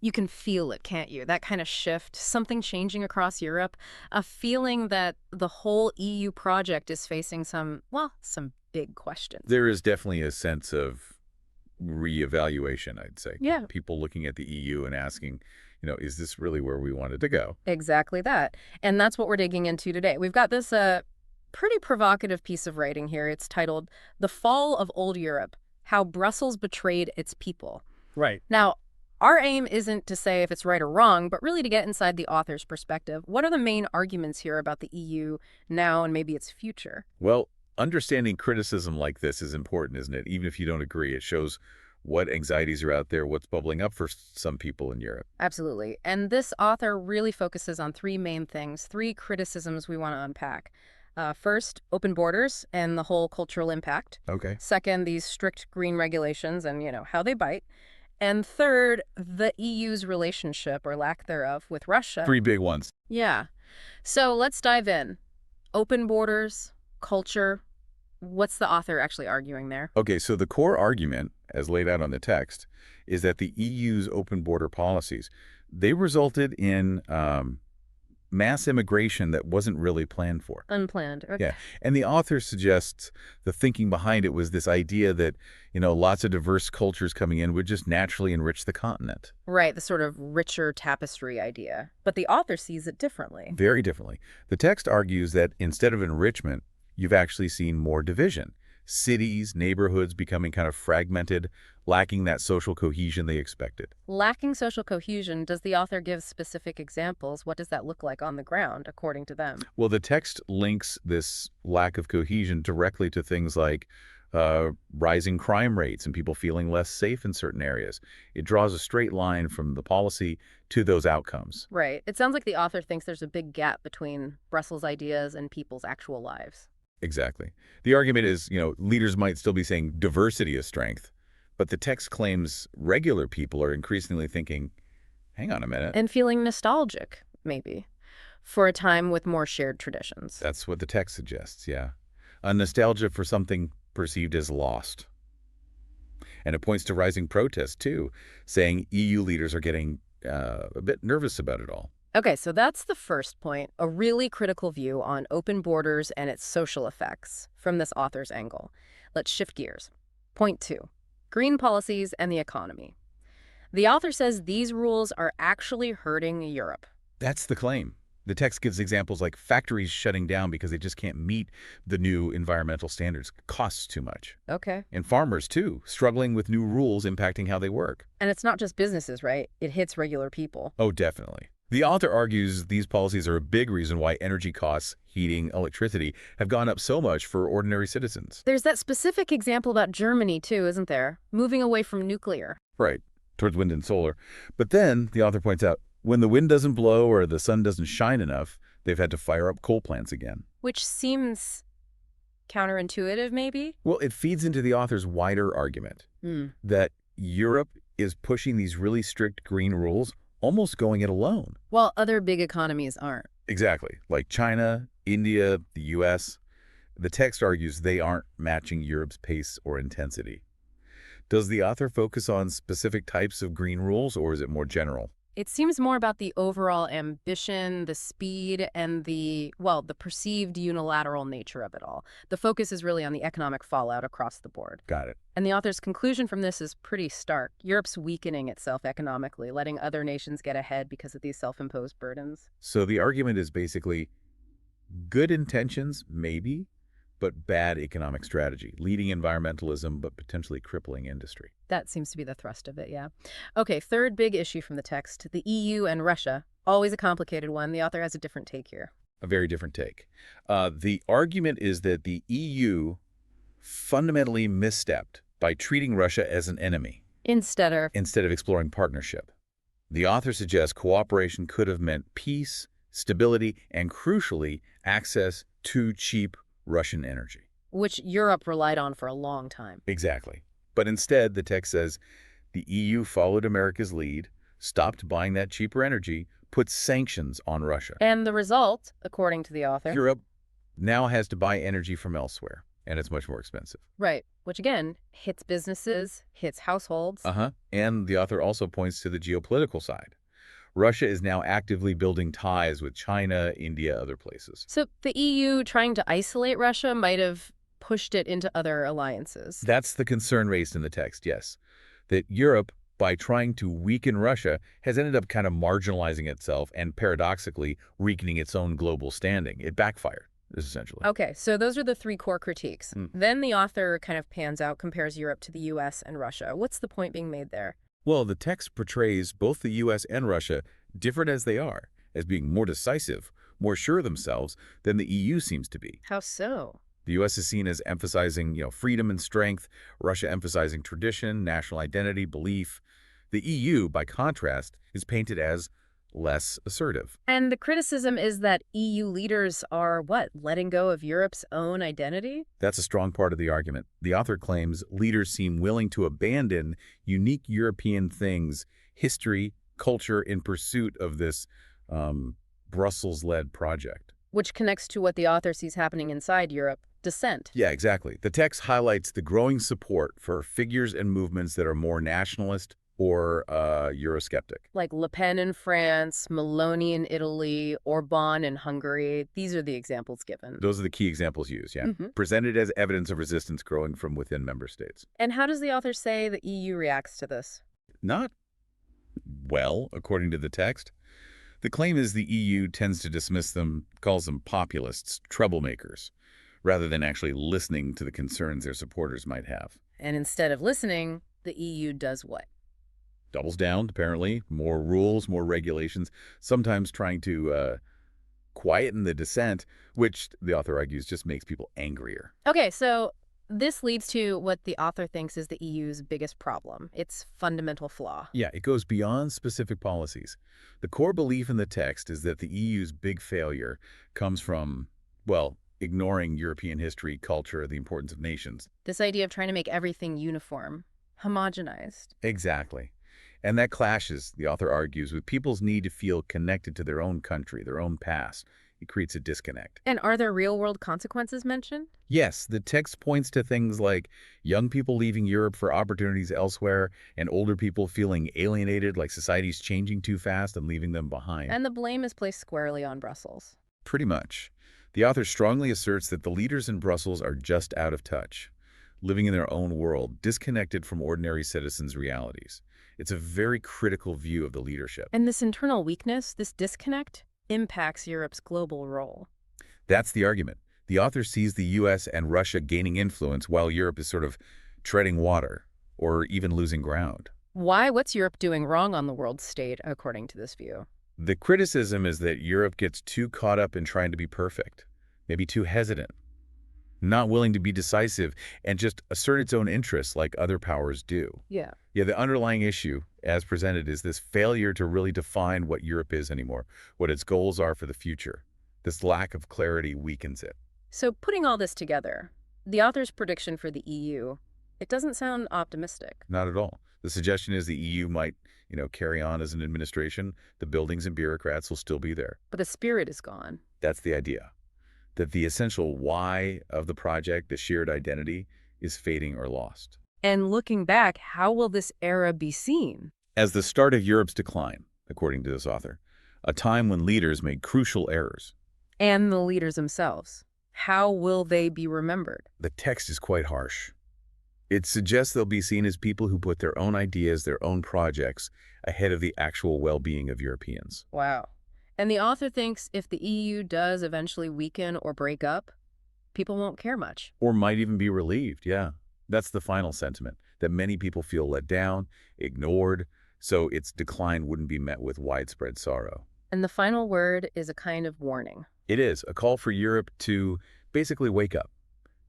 You can feel it, can't you? That kind of shift, something changing across Europe, a feeling that the whole EU project is facing some, well, some big questions. There is definitely a sense of reevaluation, I'd say. Yeah, People looking at the EU and asking, is this really where we wanted to go? exactly that. And that's what we're digging into today. We've got this pretty provocative piece of writing here. It's titled The Fall of Old Europe, How Brussels Betrayed Its People. Right. Now, our aim isn't to say if it's right or wrong, but really to get inside the author's perspective. What are the main arguments here about the EU now and maybe its future? Well, understanding criticism like this is important, isn't it? Even if you don't agree, it shows what anxieties are out there, what's bubbling up for some people in Europe. Absolutely. And this author really focuses on three main things, three criticisms we want to unpack. First, open borders and the whole cultural impact. Okay. Second, these strict green regulations and, how they bite. And third, the EU's relationship, or lack thereof, with Russia. Three big ones. Yeah. So let's dive in. Open borders, culture. What's the author actually arguing there? Okay, so the core argument, as laid out on the text, is that the EU's open border policies, they resulted in mass immigration that wasn't really planned for. Unplanned. Okay. Yeah, and the author suggests the thinking behind it was this idea that, lots of diverse cultures coming in would just naturally enrich the continent. Right, the sort of richer tapestry idea. But the author sees it differently. Very differently. The text argues that instead of enrichment, you've actually seen more division. Cities, neighborhoods becoming kind of fragmented, lacking that social cohesion they expected. Lacking social cohesion, does the author give specific examples? What does that look like on the ground, according to them? Well, the text links this lack of cohesion directly to things like rising crime rates and people feeling less safe in certain areas. It draws a straight line from the policy to those outcomes. Right. It sounds like the author thinks there's a big gap between Brussels' ideas and people's actual lives. Exactly. The argument is, leaders might still be saying diversity is strength, but the text claims regular people are increasingly thinking, hang on a minute. And feeling nostalgic, maybe, for a time with more shared traditions. That's what the text suggests, yeah. A nostalgia for something perceived as lost. And it points to rising protests, too, saying EU leaders are getting a bit nervous about it all. Okay, so that's the first point, a really critical view on open borders and its social effects from this author's angle. Let's shift gears. Point 2, green policies and the economy. The author says these rules are actually hurting Europe. That's the claim. The text gives examples like factories shutting down because they just can't meet the new environmental standards. It costs too much. Okay. And farmers, too, struggling with new rules impacting how they work. And it's not just businesses, right? It hits regular people. Oh, definitely. The author argues these policies are a big reason why energy costs, heating, electricity, have gone up so much for ordinary citizens. There's that specific example about Germany, too, isn't there? Moving away from nuclear. Right, towards wind and solar. But then, the author points out, when the wind doesn't blow or the sun doesn't shine enough, they've had to fire up coal plants again. Which seems counterintuitive, maybe? Well, it feeds into the author's wider argument that Europe is pushing these really strict green rules, almost going it alone. While other big economies aren't. Exactly. Like China, India, the U.S. The text argues they aren't matching Europe's pace or intensity. Does the author focus on specific types of green rules, or is it more general? It seems more about the overall ambition, the speed, and the perceived unilateral nature of it all. The focus is really on the economic fallout across the board. Got it. And the author's conclusion from this is pretty stark. Europe's weakening itself economically, letting other nations get ahead because of these self-imposed burdens. So the argument is basically good intentions, maybe, but bad economic strategy, leading environmentalism, but potentially crippling industry. That seems to be the thrust of it, yeah. Okay, third big issue from the text, the EU and Russia. Always a complicated one. The author has a different take here. A very different take. The argument is that the EU fundamentally misstepped by treating Russia as an enemy Instead of exploring partnership. The author suggests cooperation could have meant peace, stability, and crucially, access to cheap Russian energy. which Europe relied on for a long time. Exactly. But instead, the text says the EU followed America's lead, stopped buying that cheaper energy, put sanctions on Russia. And the result, according to the author, Europe now has to buy energy from elsewhere, and it's much more expensive. right, which again hits businesses, hits households. Uh-huh. And the author also points to the geopolitical side. Russia is now actively building ties with China, India, other places. So the EU trying to isolate Russia might have pushed it into other alliances. That's the concern raised in the text, yes. That Europe, by trying to weaken Russia, has ended up kind of marginalizing itself and paradoxically weakening its own global standing. It backfired, essentially. Okay, so those are the three core critiques. Mm. Then the author kind of pans out, compares Europe to the US and Russia. What's the point being made there? Well, the text portrays both the U.S. and Russia, different as they are, as being more decisive, more sure of themselves than the EU seems to be. How so? The U.S. is seen as emphasizing, freedom and strength, Russia emphasizing tradition, national identity, belief. The EU, by contrast, is painted as less assertive. And the criticism is that EU leaders are what? Letting go of Europe's own identity? That's a strong part of the argument. The author claims leaders seem willing to abandon unique European things, history, culture, in pursuit of this Brussels-led project. Which connects to what the author sees happening inside Europe, dissent. Yeah, exactly. The text highlights the growing support for figures and movements that are more nationalist or Eurosceptic. Like Le Pen in France, Meloni in Italy, Orban in Hungary. These are the examples given. Those are the key examples used, yeah. Hmm. Presented as evidence of resistance growing from within member states. And how does the author say the EU reacts to this? Not well, according to the text. The claim is the EU tends to dismiss them, calls them populists, troublemakers, rather than actually listening to the concerns their supporters might have. And instead of listening, the EU does what? Doubles down, apparently, more rules, more regulations, sometimes trying to quieten the dissent, which the author argues just makes people angrier. Okay, so this leads to what the author thinks is the EU's biggest problem, its fundamental flaw. Yeah, it goes beyond specific policies. The core belief in the text is that the EU's big failure comes from, well, ignoring European history, culture, the importance of nations. This idea of trying to make everything uniform, homogenized. Exactly. And that clashes, the author argues, with people's need to feel connected to their own country, their own past. It creates a disconnect. And are there real-world consequences mentioned? Yes, the text points to things like young people leaving Europe for opportunities elsewhere and older people feeling alienated, like society's changing too fast and leaving them behind. And the blame is placed squarely on Brussels. Pretty much. The author strongly asserts that the leaders in Brussels are just out of touch, living in their own world, disconnected from ordinary citizens' realities. It's a very critical view of the leadership. And this internal weakness, this disconnect, impacts Europe's global role. That's the argument. The author sees the U.S. and Russia gaining influence while Europe is sort of treading water or even losing ground. Why? What's Europe doing wrong on the world stage, according to this view? The criticism is that Europe gets too caught up in trying to be perfect, maybe too hesitant, not willing to be decisive, and just assert its own interests like other powers do. Yeah. Yeah, the underlying issue, as presented, is this failure to really define what Europe is anymore, what its goals are for the future. This lack of clarity weakens it. So putting all this together, the author's prediction for the EU, it doesn't sound optimistic. Not at all. The suggestion is the EU might, carry on as an administration. The buildings and bureaucrats will still be there. But the spirit is gone. That's the idea. That the essential why of the project, the shared identity, is fading or lost. And looking back, how will this era be seen? As the start of Europe's decline, according to this author, a time when leaders made crucial errors. And the leaders themselves. How will they be remembered? The text is quite harsh. It suggests they'll be seen as people who put their own ideas, their own projects, ahead of the actual well-being of Europeans. Wow. And the author thinks if the EU does eventually weaken or break up, people won't care much. Or might even be relieved, yeah. That's the final sentiment, that many people feel let down, ignored, so its decline wouldn't be met with widespread sorrow. And the final word is a kind of warning. It is a call for Europe to basically wake up,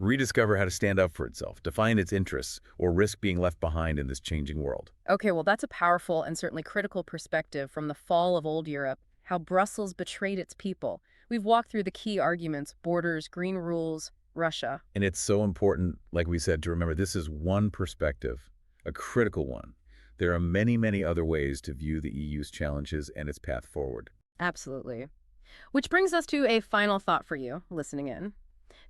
rediscover how to stand up for itself, define its interests, or risk being left behind in this changing world. Okay, well, that's a powerful and certainly critical perspective from the fall of old Europe, how Brussels betrayed its people. We've walked through the key arguments, borders, green rules, Russia. And it's so important, like we said, to remember this is one perspective, a critical one. There are many, many other ways to view the EU's challenges and its path forward. Absolutely. Which brings us to a final thought for you, listening in.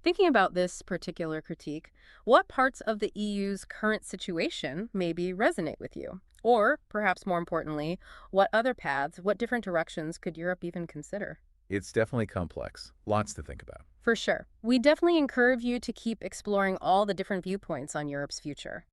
Thinking about this particular critique, what parts of the EU's current situation maybe resonate with you? Or, perhaps more importantly, what other paths, what different directions could Europe even consider? It's definitely complex. Lots to think about. For sure. We definitely encourage you to keep exploring all the different viewpoints on Europe's future.